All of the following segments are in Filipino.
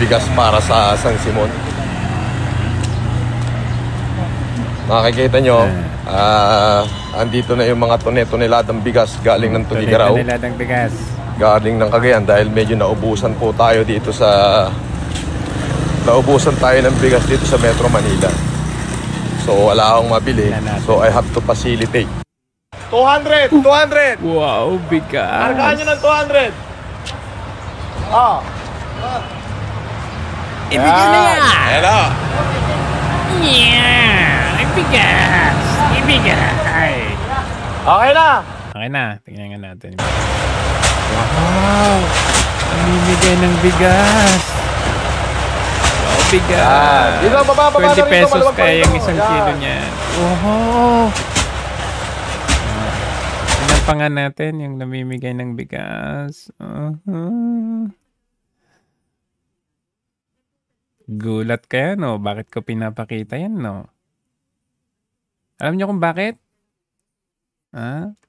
bigas para sa San Simon. Makikita nyo, andito na yung mga toneladang bigas galing ng Tugigaraw. Toneladang bigas. Galing ng Cagayan dahil medyo naubusan po tayo dito sa... Naubusan tayo ng bigas dito sa Metro Manila. So wala akong mabili. So I have to facilitate. 200! 200! Wow, bigas. Kargaan nyo ng 200! Ah! Ibigay na yan! Hello! Yeah! Ibigas! Ibigay! Okay na! Okay na, tingnan nga natin. Wow! Namimigay ng bigas! Wow, bigas! Dito, baba 20 na rito, pesos maluwag pa kaya rito. yung isang kilo niyan. Oh! Tingnan pa nga natin yung namimigay ng bigas. Gulat kaya, no? Bakit ko pinapakita yan, no? Alam niyo kung bakit?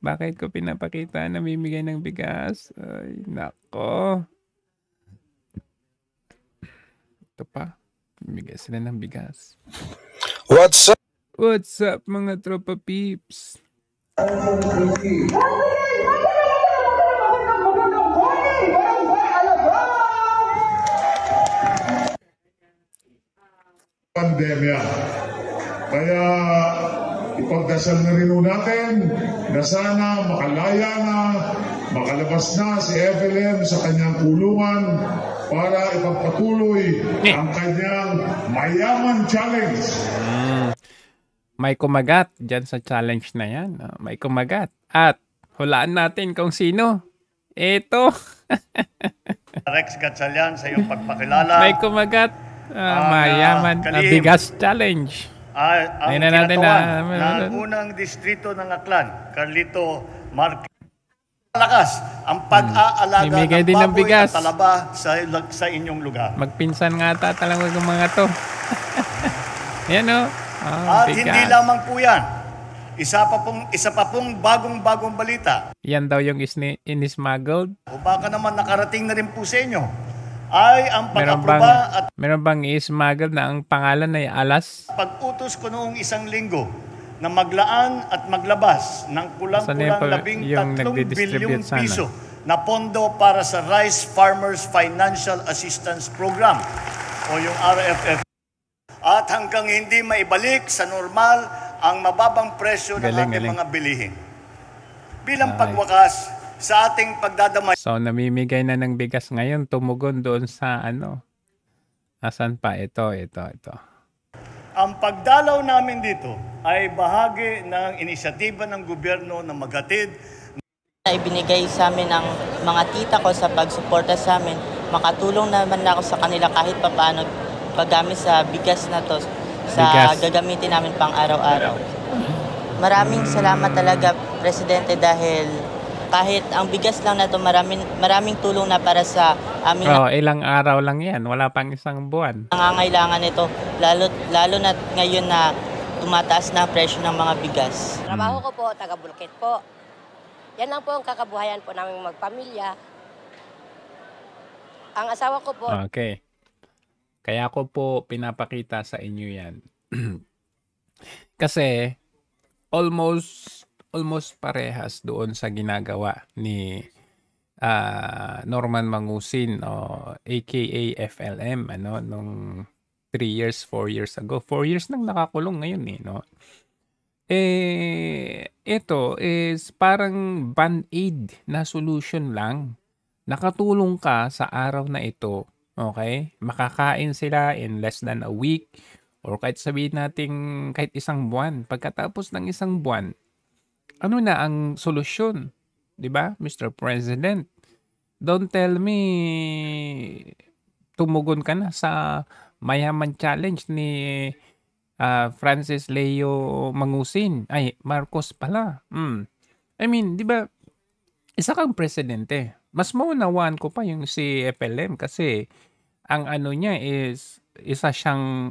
Bakit ko pinapakita namimigay ng bigas? Ay, nako. Ito pa. Namimigay sila ng bigas. What's up? What's up, mga tropa peeps? Pandemya. Kaya ipagdasal na rin natin na sana makalaya na, makalabas na si FLM sa kanyang kulungan para ipagpatuloy ang kanyang mayaman challenge. May kumagat dyan sa challenge na yan. May kumagat. At hulaan natin kung sino. Ito. Rex Gatchalian sa iyong pagpakilala. May kumagat. Mayaman bigas challenge. Ang kinatawan ng unang distrito ng Aklan, Carlito Marquez. Malakas ang pag-aalaga ng baboy at talaba sa inyong lugar. Magpinsan nga talaga ng mga to. Yan o. At hindi lamang po yan. Isa pa pong bagong balita. Yan daw yung in-smuggled. O baka naman nakarating na rin po sa inyo. Ay ang pag-aproba at meron bang i-smuggle na ang pangalan ay Alas? Pag-utos ko noong isang linggo na maglaan at maglabas ng kulang-kulang 13 bilyong piso na pondo para sa Rice Farmers Financial Assistance Program o yung RFF. At hanggang hindi maibalik sa normal ang mababang presyo ng ating mga bilihin. Bilang pagwakas sa ating pagdadamay. So namimigay na ng bigas ngayon, tumugon doon sa asan pa? Ito. Ang pagdalaw namin dito ay bahagi ng inisyatiba ng gobyerno na maghatid. Ibinigay sa amin ng mga tita ko sa pagsuporta sa amin. Makatulong naman ako sa kanila kahit papaano paggamit sa bigas na to sa gagamitin namin pang araw-araw. Maraming salamat talaga, Presidente, dahil kahit ang bigas lang na to, maraming tulong na para sa aming ilang araw lang yan. Wala pang isang buwan. Nangangailangan nito, lalo na ngayon na tumataas na ang presyo ng mga bigas. Trabaho ko po, taga-Bulkit po. Yan lang po ang kakabuhayan po namin magpamilya. Ang asawa ko po. Okay. Kaya ko po pinapakita sa inyo yan. Kasi almost parehas doon sa ginagawa ni Norman Mangusin aka FLM nung 4 years ago. 4 years nang nakakulong ngayon ito is parang band-aid na solution lang. Nakatulong ka sa araw na ito, okay? Makakain sila in less than a week or kahit sabihin natin kahit isang buwan. Pagkatapos ng isang buwan, ano na ang solusyon? 'Di ba, Mr. President? Don't tell me tumugon ka na sa mayaman challenge ni Francis Leo Mangusin. Ay, Marcos pala. I mean, 'di ba? Isa kang presidente. Mas maunawaan ko pa yung si FLM kasi ang ano niya is isa siyang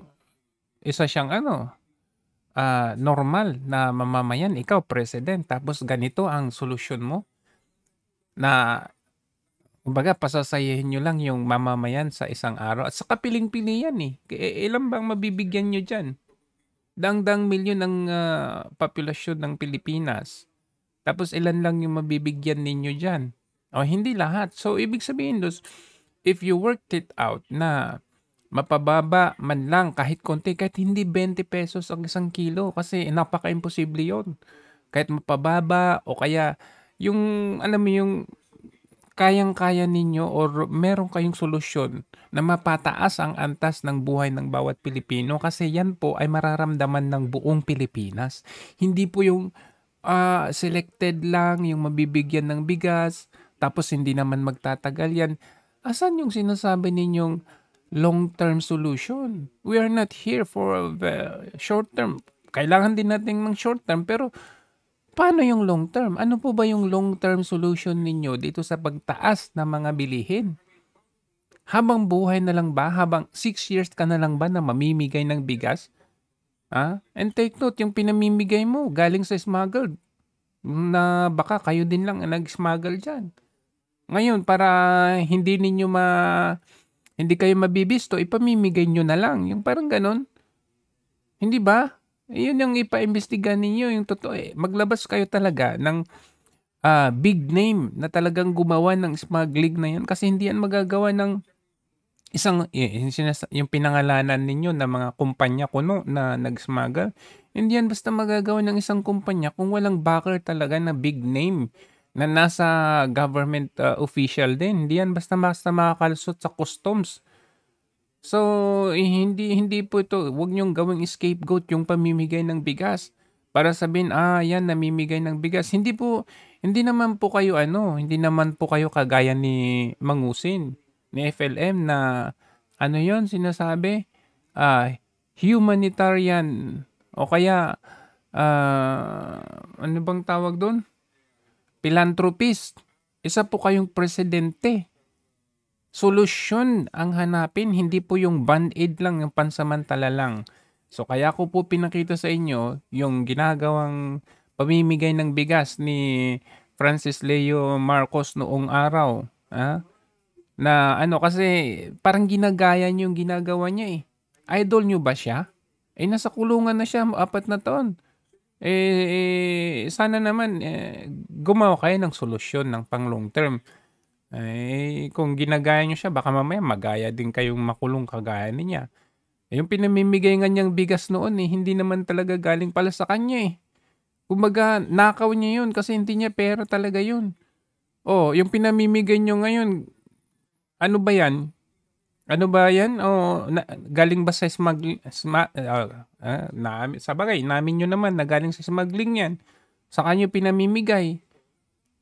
normal na mamamayan, ikaw president, tapos ganito ang solusyon mo na Kumbaga pasasayahin niyo lang yung mamamayan sa isang araw at saka piling-pili yan, eh. Ilan bang mabibigyan niyo diyan? Daang-daang milyon ang populasyon ng Pilipinas. Tapos ilan lang yung mabibigyan ninyo diyan? O hindi lahat. So ibig sabihin dos, if you worked it out na mapababa man lang kahit konti, kahit hindi 20 pesos ang isang kilo kasi napaka-imposible yon. Kahit mapababa o kaya yung alam mo yung kayang-kaya ninyo or meron kayong solusyon na mapataas ang antas ng buhay ng bawat Pilipino kasi yan po ay mararamdaman ng buong Pilipinas. Hindi po yung selected lang yung mabibigyan ng bigas tapos hindi naman magtatagal yan. Asan yung sinasabi ninyong long-term solution? We are not here for short-term. Kailangan din natin ng short-term pero paano yung long term? Ano po ba yung long term solution ninyo dito sa pagtaas ng mga bilihin? Habang buhay na lang ba? Habang 6 years ka na lang ba na mamimigay ng bigas? And take note, yung pinamimigay mo galing sa smuggled na baka kayo din lang ang nag-smuggle dyan. Ngayon, para hindi kayo mabibisto, ipamimigay nyo na lang. Yung parang ganon. Hindi ba? Yun yung ipaimbestigan ninyo, yung totoo. Maglabas kayo talaga ng big name na talagang gumawa ng smuggling na yan kasi hindi yan magagawa ng isang, yung pinangalanan ninyo na mga kumpanya kuno na nag-smuggle. Hindi yan basta magagawa ng isang kumpanya kung walang backer talaga na big name na nasa government official din. Hindi yan basta makakalusot sa customs. So, hindi po ito, huwag niyong gawing scapegoat yung pamimigay ng bigas. Para sabihin, yan, namimigay ng bigas. Hindi naman po kayo hindi naman po kayo kagaya ni Mangusin, ni FLM na, yon sinasabi? Humanitarian, o kaya, ano bang tawag doon? Philanthropist. Isa po kayong presidente. Solusyon ang hanapin, hindi po yung band-aid lang, yung pansamantala lang. So kaya ko po pinakita sa inyo yung ginagawang pamimigay ng bigas ni Francis Leo Marcos noong araw. Na kasi parang ginagaya niyo yung ginagawa niya eh. Idol niyo ba siya? Nasa kulungan na siya 4 na taon. Sana naman gumawa kayo ng solusyon ng pang long term. Kung ginagaya nyo siya, baka mamaya magaya din kayong makulong kagaya niya. Yung pinamimigay nga niyang bigas noon hindi naman talaga galing pala sa kanya eh. Kumbaga, nakaw niya yun kasi hindi niya pera talaga yun. Yung pinamimigay nyo ngayon, ano ba yan? Galing ba sa smuggling? Sabagay, namin nyo naman na galing sa smuggling yan. Sa kanya pinamimigay.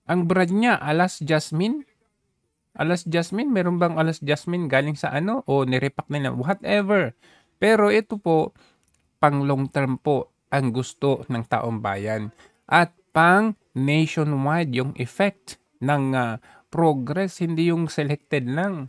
Ang brand niya, Alas Jasmine. Alas Jasmine, meron bang Alas Jasmine galing sa o nirepack nila, whatever. Pero ito po, pang long term po ang gusto ng taong bayan. At pang nationwide yung effect ng progress, hindi yung selected lang.